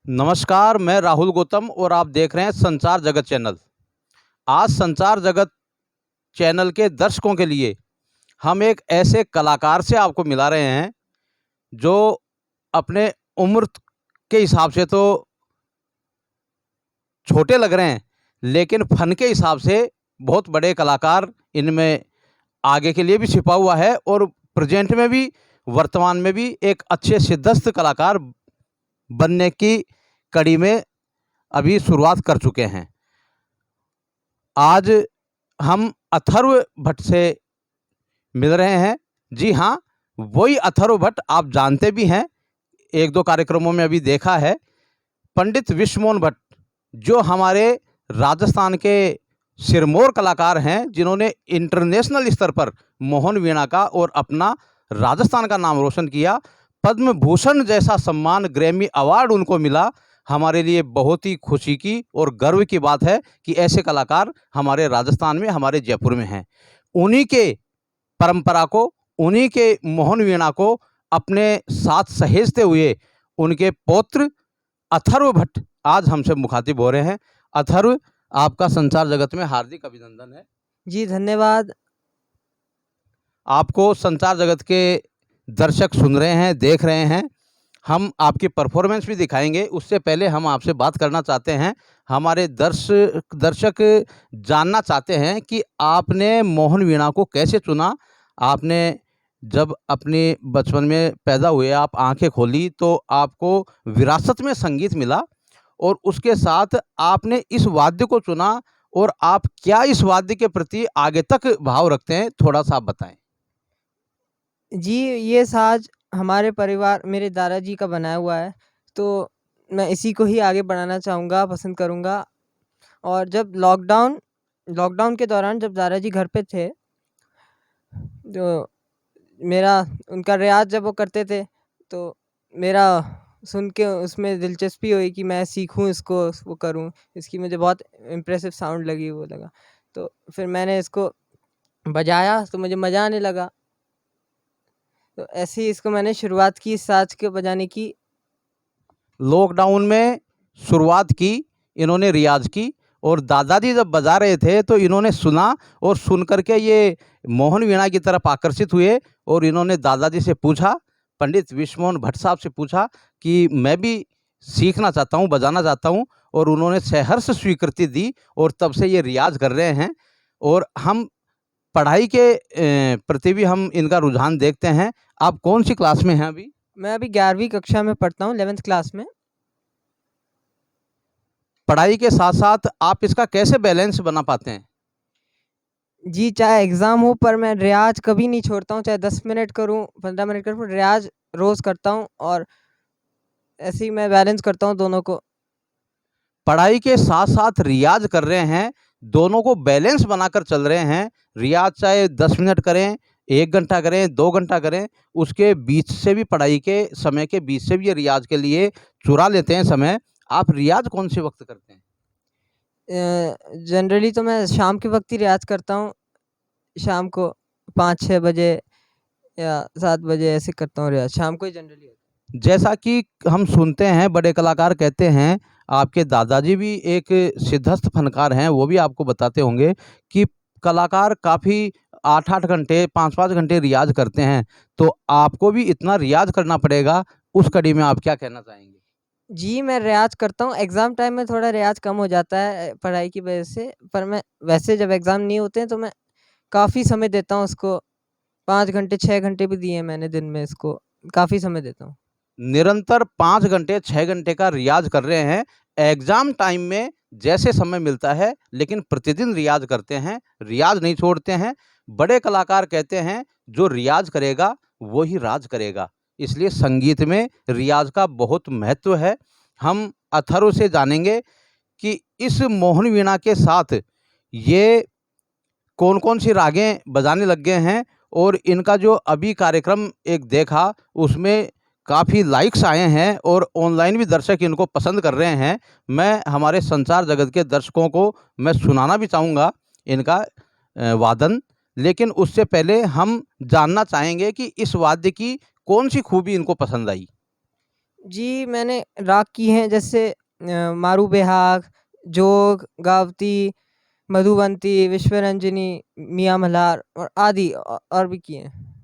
नमस्कार, मैं राहुल गौतम और आप देख रहे हैं संचार जगत चैनल। आज संचार जगत चैनल के दर्शकों के लिए हम एक ऐसे कलाकार से आपको मिला रहे हैं जो अपने उम्र के हिसाब से तो छोटे लग रहे हैं, लेकिन फन के हिसाब से बहुत बड़े कलाकार इनमें आगे के लिए भी छिपा हुआ है और प्रेजेंट में भी, वर्तमान में भी एक अच्छे सिद्धस्थ कलाकार बनने की कड़ी में अभी शुरुआत कर चुके हैं। आज हम अथर्व भट्ट से मिल रहे हैं। जी हाँ, वही अथर्व भट्ट आप जानते भी हैं, एक दो कार्यक्रमों में अभी देखा है। पंडित विश्वमोहन भट्ट जो हमारे राजस्थान के सिरमौर कलाकार हैं, जिन्होंने इंटरनेशनल स्तर पर मोहन वीणा का और अपना राजस्थान का नाम रोशन किया। पद्म भूषण जैसा सम्मान, ग्रैमी अवार्ड उनको मिला। हमारे लिए बहुत ही खुशी की और गर्व की बात है कि ऐसे कलाकार हमारे राजस्थान में, हमारे जयपुर में हैं। उन्हीं के परंपरा को, उन्हीं के मोहन वीणा को अपने साथ सहेजते हुए उनके पौत्र अथर्व भट्ट आज हमसे मुखातिब हो रहे हैं। अथर्व, आपका संचार जगत में हार्दिक अभिनंदन है। जी धन्यवाद। आपको संचार जगत के दर्शक सुन रहे हैं, देख रहे हैं। हम आपकी परफॉर्मेंस भी दिखाएंगे। उससे पहले हम आपसे बात करना चाहते हैं, हमारे दर्शक जानना चाहते हैं कि आपने मोहन वीणा को कैसे चुना। आपने जब अपने बचपन में पैदा हुए, आप आंखें खोली तो आपको विरासत में संगीत मिला और उसके साथ आपने इस वाद्य को चुना और आप क्या इस वाद्य के प्रति आगे तक भाव रखते हैं, थोड़ा सा आप बताएं। जी, ये साज हमारे परिवार मेरे दादाजी का बनाया हुआ है, तो मैं इसी को ही आगे बढ़ाना चाहूँगा, पसंद करूँगा। और जब लॉकडाउन के दौरान जब दादाजी घर पे थे, तो मेरा उनका रियाज़ जब वो करते थे, तो मेरा सुन के उसमें दिलचस्पी हुई कि मैं सीखूँ इसको, वो करूँ। इसकी मुझे बहुत इम्प्रेसिव साउंड लगी, वो लगा। तो फिर मैंने इसको बजाया तो मुझे मज़ा आने लगा। तो ऐसे ही इसको मैंने शुरुआत की इस साज को बजाने की। लॉकडाउन में शुरुआत की, इन्होंने रियाज़ की और दादाजी जब बजा रहे थे तो इन्होंने सुना और सुन कर के ये मोहन वीणा की तरफ आकर्षित हुए और इन्होंने दादाजी से पूछा, पंडित विश्वमोहन भट्ट साहब से पूछा कि मैं भी सीखना चाहता हूँ, बजाना चाहता हूँ, और उन्होंने सहर्ष स्वीकृति दी और तब से ये रियाज़ कर रहे हैं। और हम पढ़ाई के प्रति भी हम इनका रुझान देखते हैं। आप कौन-सी क्लास में हैं अभी? मैं अभी 11वीं कक्षा में पढ़ता हूँ, 11th क्लास में। पढ़ाई के साथ-साथ आप इसका कैसे बैलेंस बना पाते हैं? जी, चाहे एग्ज़ाम हो पर मैं रियाज़ कभी नहीं छोड़ता हूँ, चाहे 10 मिनट करूँ, 15 मिनट करूँ, रियाज़ रोज़ करता हूँ और ऐसे ही मैं बैलेंस करता हूँ दोनों को। पढ़ाई के साथ-साथ रियाज़ कर रहे हैं, दोनों को बैलेंस बनाकर चल रहे हैं। रियाज़ चाहे 10 मिनट करें, 1 घंटा करें, 2 घंटा करें, उसके बीच से भी, पढ़ाई के समय के बीच से भी ये रियाज़ के लिए चुरा लेते हैं समय। आप रियाज़ कौन से वक़्त करते हैं? जनरली तो मैं शाम के वक़्त ही रियाज़ करता हूँ, शाम को 5-6 बजे या 7 बजे ऐसे करता हूँ रियाज़, शाम को ही जनरली होता है। जैसा कि हम सुनते हैं, बड़े कलाकार कहते हैं, आपके दादाजी भी एक सिद्धस्थ फनकार हैं, वो भी आपको बताते होंगे कि कलाकार काफ़ी 8-8 घंटे, 5-5 घंटे रियाज़ करते हैं, तो आपको भी इतना रियाज़ करना पड़ेगा। उस कड़ी में आप क्या कहना चाहेंगे? जी, मैं रियाज़ करता हूँ, एग्ज़ाम टाइम में थोड़ा रियाज़ कम हो जाता है पढ़ाई की वजह से, पर मैं वैसे जब एग्ज़ाम नहीं होते हैं तो मैं काफ़ी समय देता हूँ उसको। 5 घंटे, 6 घंटे भी दिए हैं मैंने दिन में इसको, काफ़ी समय देता हूँ। निरंतर 5 घंटे, 6 घंटे का रियाज़ कर रहे हैं। एग्ज़ाम टाइम में जैसे समय मिलता है, लेकिन प्रतिदिन रियाज़ करते हैं, रियाज़ नहीं छोड़ते हैं। बड़े कलाकार कहते हैं, जो रियाज़ करेगा, वो ही राज करेगा। इसलिए संगीत में रियाज़ का बहुत महत्व है। हम अथर्व से जानेंगे कि इस मोहन वीणा के साथ ये कौन-कौन सी रागें बजाने लग गए हैं और इनका जो अभी कार्यक्रम एक देखा, उसमें काफ़ी लाइक्स आए हैं और ऑनलाइन भी दर्शक इनको पसंद कर रहे हैं। मैं हमारे संचार जगत के दर्शकों को मैं सुनाना भी चाहूँगा इनका वादन, लेकिन उससे पहले हम जानना चाहेंगे कि इस वाद्य की कौन-सी खूबी इनको पसंद आई? जी, मैंने राग किए हैं जैसे मारू बेहाग, जोग, गावती, मधुबंती, विश्वरंजनी, मियाँ मल्हार और आदि और भी किए हैं।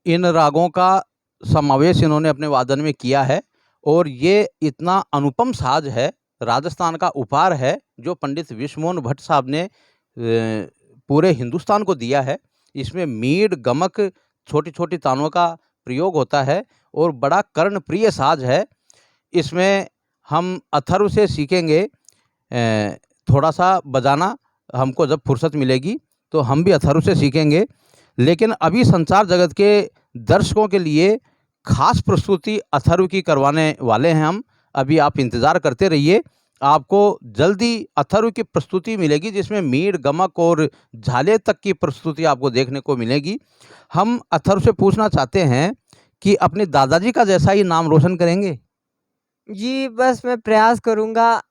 इन रागों का समावेश इन्होंने अपने वादन में किया है और ये इतना अनुपम साज है, राजस्थान का उपहार है, जो पंडित विश्वमोहन भट्ट साहब ने पूरे हिंदुस्तान को दिया है। इसमें मीड़, गमक, छोटी-छोटी तानों का प्रयोग होता है और बड़ा कर्णप्रिय साज है। इसमें हम अथर्व से सीखेंगे थोड़ा-सा बजाना, हमको जब फुर्सत मिलेगी, तो हम भी अथर्व से सीखेंगे। लेकिन अभी संचार जगत के दर्शकों के लिए खास प्रस्तुति अथर्व की करवाने वाले हैं हम। अभी आप इंतज़ार करते रहिए, आपको जल्दी अथर्व की प्रस्तुति मिलेगी जिसमें मीड़, गमक और झाले तक की प्रस्तुति आपको देखने को मिलेगी। हम अथर्व से पूछना चाहते हैं कि अपने दादाजी का जैसा ही नाम रोशन करेंगे? जी, बस मैं प्रयास करूँगा,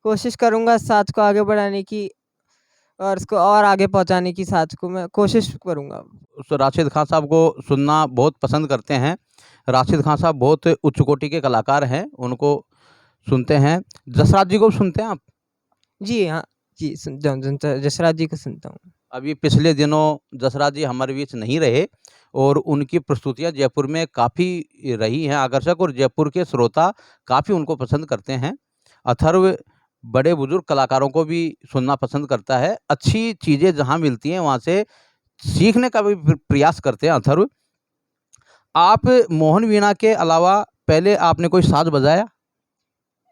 कोशिश करूँगा इस साज को आगे बढ़ाने की और इसको और आगे पहुँचाने की, साज को मैं कोशिश करूँगा। उस राशिद खान साहब को सुनना बहुत पसंद करते हैं। राशिद खान साहब बहुत उच्च कोटि के कलाकार हैं, उनको सुनते हैं। जसराज जी को सुनते हैं आप? जी, हाँ। जी, सुनता हूँ, जसराज जी को सुनता हूँ। अभी पिछले दिनों जसराज जी हमारे बीच नहीं रहे और उनकी प्रस्तुतियाँ जयपुर में काफ़ी रही हैं आकर्षक और जयपुर के श्रोता काफ़ी उनको पसंद करते हैं। अथर्व बड़े-बुजुर्ग कलाकारों को भी सुनना पसंद करता है। अच्छी चीज़ें जहाँ मिलती हैं वहाँ से सीखने का भी प्रयास करते हैं अथर्व। आप मोहन वीणा के अलावा पहले आपने कोई साज़ बजाया?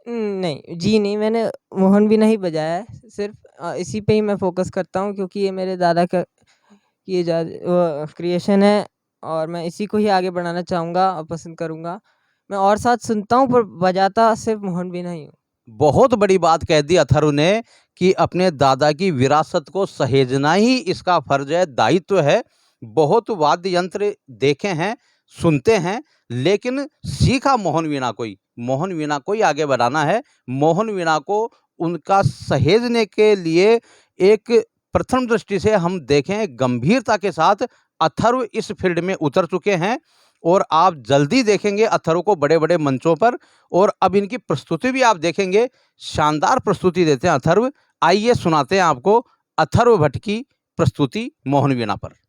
नहीं, जी नहीं, मैंने मोहन भी नहीं बजाया है, सिर्फ़ इसी पे ही मैं फ़ोकस करता हूँ क्योंकि ये मेरे दादा का ये क्रिएशन है और मैं इसी को ही आगे बढ़ाना चाहूँगा और पसंद करूँगा। मैं और साथ सुनता हूँ पर बजाता सिर्फ़ मोहन भी नहीं हूँ। बहुत बड़ी बात कह दी अथर्व ने कि अपने दादा की विरासत को सहेजना ही इसका फर्ज है, दायित्व है। बहुत वाद्य यंत्र देखे हैं, सुनते हैं, लेकिन सीखा मोहन वीणा को ही। मोहन वीणा को ही आगे बढ़ाना है। मोहन वीणा को उनका सहेजने के लिए एक प्रथम दृष्टि से हम देखें गंभीरता के साथ अथर्व इस फील्ड में उतर चुके हैं और आप जल्दी देखेंगे अथर्व को बड़े-बड़े मंचों पर और अब इनकी प्रस्तुति भी आप देखेंगे, शानदार प्रस्तुति देते हैं अथर्व। आइए सुनाते हैं आपको अथर्व भट्ट की प्रस्तुति मोहन वीणा पर।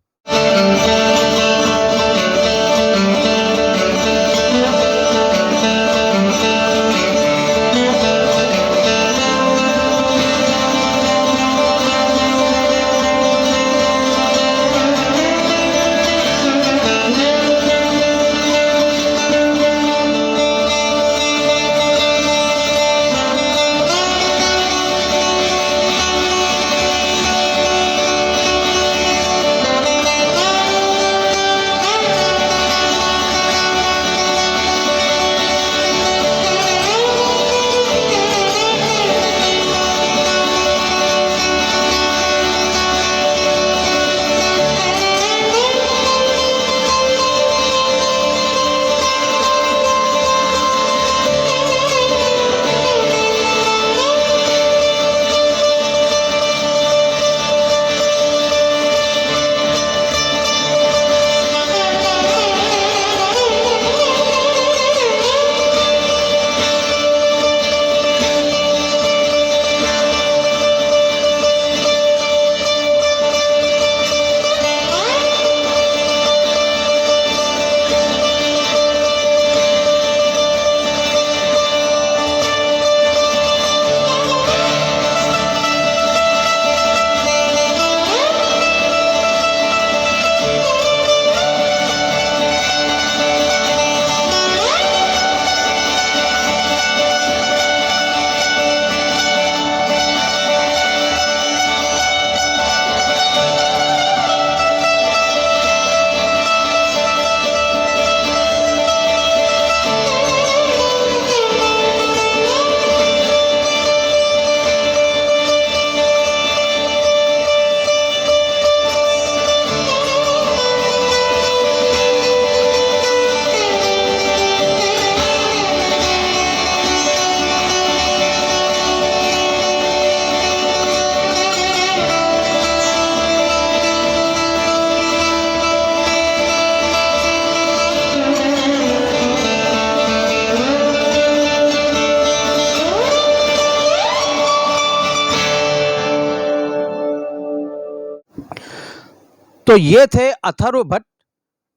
तो ये थे अथर्व भट्ट,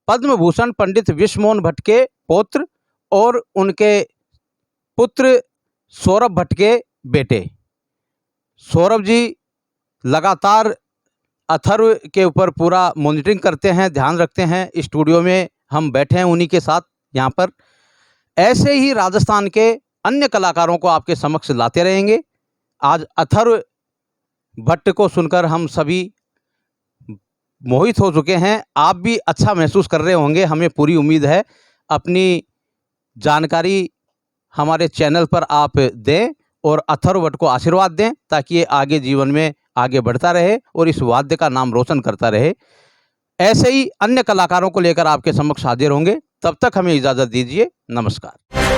पद्म भूषण पंडित विश्वमोहन भट्ट के पौत्र और उनके पुत्र सौरभ भट्ट के बेटे। सौरभ जी लगातार अथर्व के ऊपर पूरा मॉनिटरिंग करते हैं, ध्यान रखते हैं। स्टूडियो में हम बैठे हैं उन्हीं के साथ यहाँ पर। ऐसे ही राजस्थान के अन्य कलाकारों को आपके समक्ष लाते रहेंगे। आज अथर्व भट्ट को सुनकर हम सभी मोहित हो चुके हैं। आप भी अच्छा महसूस कर रहे होंगे, हमें पूरी उम्मीद है। अपनी जानकारी हमारे चैनल पर आप दें और अथर्व भट्ट को आशीर्वाद दें, ताकि ये आगे जीवन में आगे बढ़ता रहे और इस वाद्य का नाम रोशन करता रहे। ऐसे ही अन्य कलाकारों को लेकर आपके समक्ष हाजिर होंगे। तब तक हमें इजाज़त दीजिए। नमस्कार।